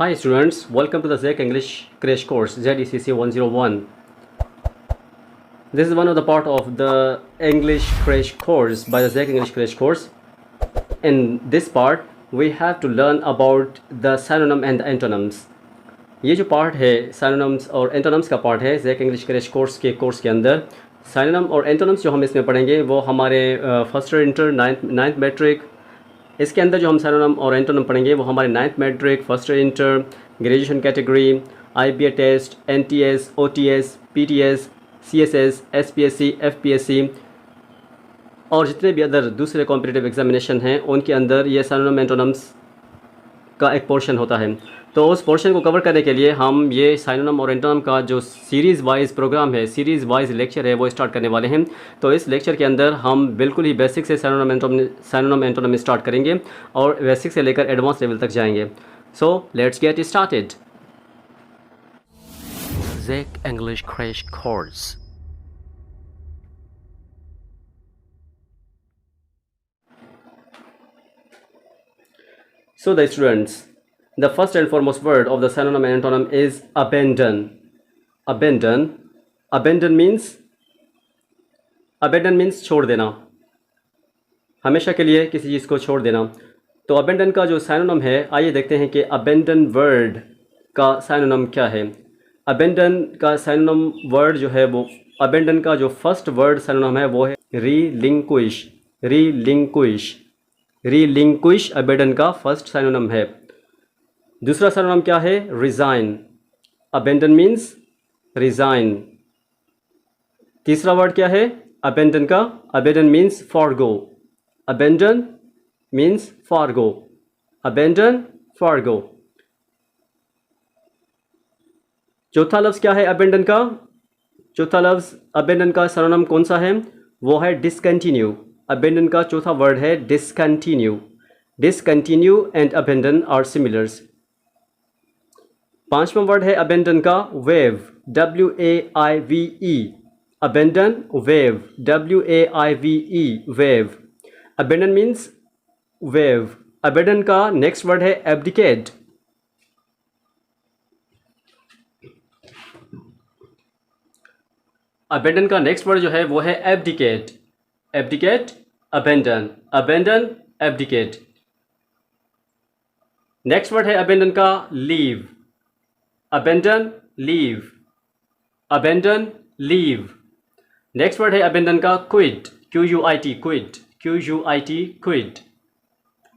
Hi students, welcome to the ZAK English Crash Course ZECC 101. This is one of the part of the English Crash Course by the ZAK English Crash Course. In this part, we have to learn about the synonym and the antonyms. ये जो part है synonyms और antonyms का part है ZAK English Crash Course के course के अंदर. Synonym और antonyms जो हम इसमें पढ़ेंगे वो हमारे first year inter ninth matric, इसके अंदर जो हम सिनोनिम और एंटोनिम पढ़ेंगे वो हमारे ninth matric, first year inter, graduation category, IBA test, NTS, OTS, PTS, CSS, SPSC, FPSC और जितने भी अदर दूसरे कॉम्पिटिटिव एग्जामिनेशन हैं उनके अंदर ये सिनोनिम एंटोनिम्स का एक पोर्शन होता है. तो उस पोर्शन को कवर करने के लिए हम ये सिनोनिम और एंटोनिम का जो सीरीज़ वाइज प्रोग्राम है, सीरीज़ वाइज लेक्चर है, वो स्टार्ट करने वाले हैं. तो इस लेक्चर के अंदर हम बिल्कुल ही बेसिक से सिनोनिम एंटोनिम स्टार्ट करेंगे और बेसिक से लेकर एडवांस लेवल तक जाएंगे. So let's get started. ZAK English Crash Course. So the students, the first and foremost word of the synonym and antonym is abandon. Abandon means छोड़ देना, हमेशा के लिए किसी चीज़ को छोड़ देना. तो abandon का जो synonym है, आइए देखते हैं कि abandon word का synonym क्या है. abandon का synonym word जो है वो abandon का जो फर्स्ट वर्ड synonym है वो है relinquish abandon का फर्स्ट synonym है. दूसरा synonym क्या है? resign. abandon means resign. तीसरा वर्ड क्या है abandon का? abandon means forgo. चौथा लफ्ज़ क्या है abandon का? चौथा लफ्ज़ abandon का synonym कौन सा है? वो है discontinue. abandon का चौथा वर्ड है discontinue and abandon are similars. पांचवा वर्ड है abandon का wave. abandon, wave. abandon means wave. abandon का नेक्स्ट वर्ड है abdicate. abandon का नेक्स्ट वर्ड जो है वो है abdicate, abandon, abdicate. Next word है abandon का leave. abandon, leave. Next word है abandon का quit. quit.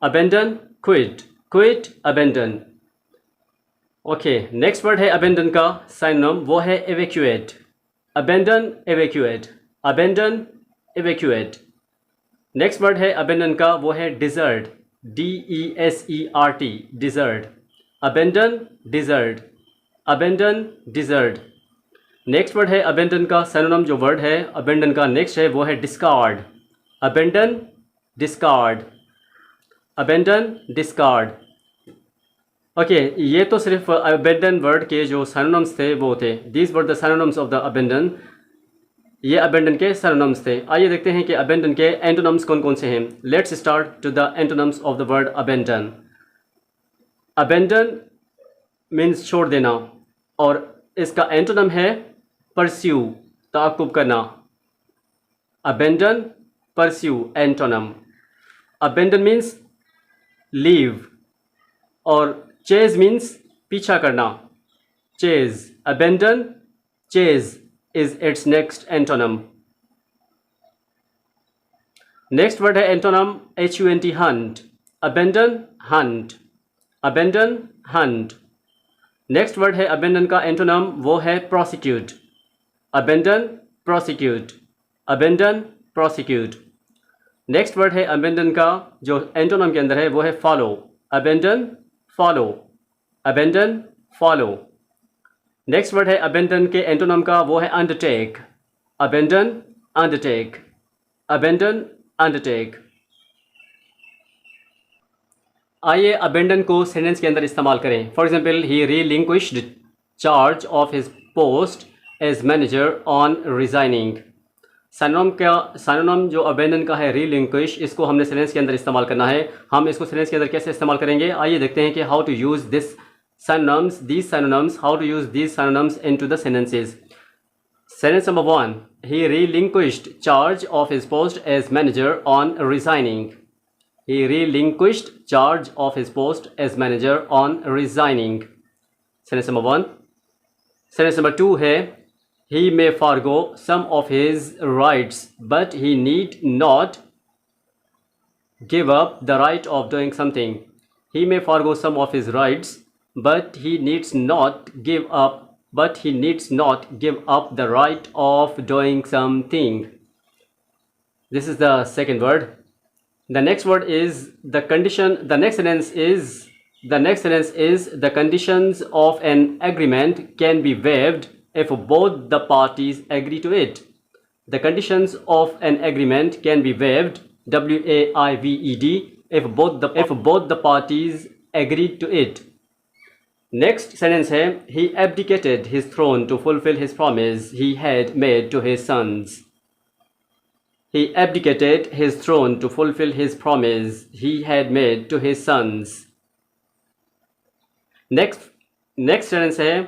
abandon, quit, abandon. Okay, next word है abandon का synonym वो है evacuate. abandon, evacuate. Next word है abandon का वो है desert. desert. abandon, desert. Next word है abandon का synonym जो वर्ड है abandon का नेक्स्ट है वो है discard. discard. ओके, ये तो सिर्फ abandon वर्ड के जो synonyms थे वो थे. These were the synonyms of the abandon. ये abandon के synonyms थे. आइए देखते हैं कि abandon के antonyms कौन कौन से हैं. Let's start to the antonyms of the word abandon. abandon means छोड़ देना और इसका antonym है pursue, ताक़ुब करना. abandon, pursue, antonym. abandon means leave और chase means पीछा करना. abandon, chase is its next antonym. Next word है antonym hunt. abandon, hunt. Next word है abandon का antonym वो है prosecute. abandon, prosecute. Next word है abandon का जो antonym के अंदर है वो है follow. abandon, follow. Next word है abandon के antonym का वो है undertake. abandon, undertake. आइए abandon को सेंटेंस के अंदर इस्तेमाल करें. For example, he relinquished charge of his post as manager on resigning. Synonym जो अबेंडन का है रीलिंक्विश, इसको हमने सेंटेंस के अंदर इस्तेमाल करना है. हम इसको सेंटेंस के अंदर कैसे इस्तेमाल करेंगे, आइए देखते हैं कि how to use this synonyms, these synonyms, how to use these synonyms into the sentences. Sentence number 1. He relinquished charge of his post as manager on resigning. He relinquished charge of his post as manager on resigning. Sentence number 1. Sentence number 2 है he may forgo some of his rights but he need not give up the right of doing something. He may forgo some of his rights but he needs not give up the right of doing something. This is the second word. The next word is the condition. The next sentence is the conditions of an agreement can be waived if both the parties agree to it. The conditions of an agreement can be waived, waived, if both the parties agree to it. Next sentence है he abdicated his throne to fulfill his promise he had made to his sons. He abdicated his throne to fulfill his promise he had made to his sons. Next sentence है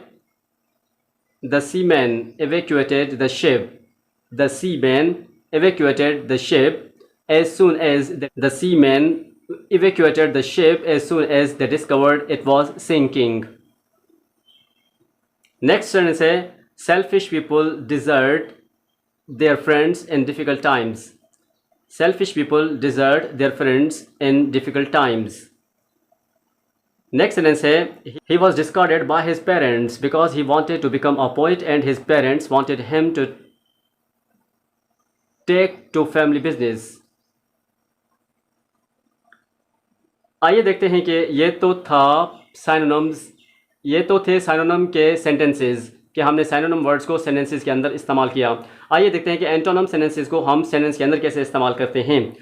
the seamen evacuated the ship. The seamen evacuated the ship as soon as they discovered it was sinking. Next sentence है selfish people desert their friends in difficult times. Selfish people desert their friends in difficult times. Next sentence है he was discarded by his parents because he wanted to become a poet and his parents wanted him to take to family business. आइए देखते हैं कि ये तो थे synonym के sentences कि हमने सिनोनिम वर्ड्स को सेंटेंसेस के अंदर इस्तेमाल किया. आइए देखते हैं कि एंटोनिम सेंटेंसेस को हम सेंटेंस के अंदर कैसे इस्तेमाल करते हैं.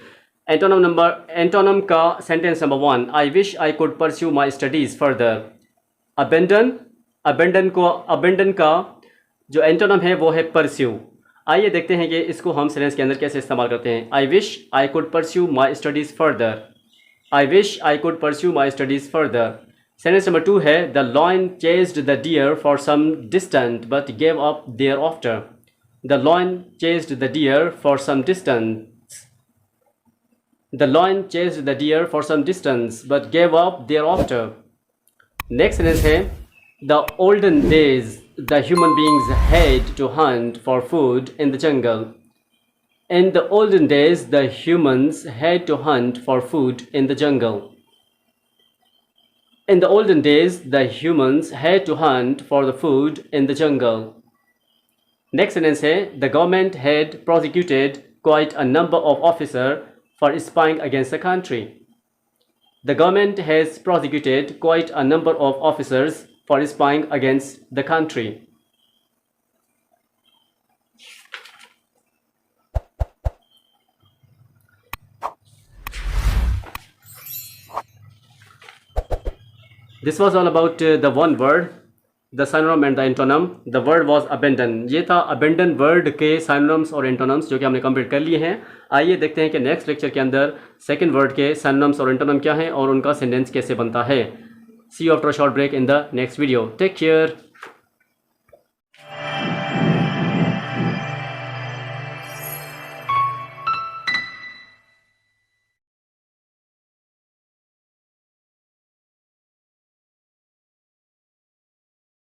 एंटोनिम का sentence number 1. I wish I could pursue my studies further. Abandon का जो एंटोनिम है वो है परस्यू. आइए देखते हैं कि इसको हम सेंटेंस के अंदर कैसे इस्तेमाल करते हैं. I wish I could pursue my studies further. I wish I could pursue my studies further. Sentence number 2 है the lion chased the deer for some distance but gave up thereafter. The lion chased the deer for some distance. The lion chased the deer for some distance but gave up thereafter. Next sentence है the olden days the human beings had to hunt for food in the jungle. In the olden days the humans had to hunt for food in the jungle. In the olden days, the humans had to hunt for the food in the jungle. Next sentence है the government had prosecuted quite a number of officers for spying against the country. The government has prosecuted quite a number of officers for spying against the country. This was all about the one word, the synonym and the antonym. The word was abandon. ये था abandon word के synonyms और antonyms जो कि हमने complete कर लिए हैं. आइए देखते हैं कि नेक्स्ट लेक्चर के अंदर सेकंड वर्ड के synonyms और antonym क्या हैं और उनका सेंटेंस कैसे बनता है. See you after a short break in the next video. Take care.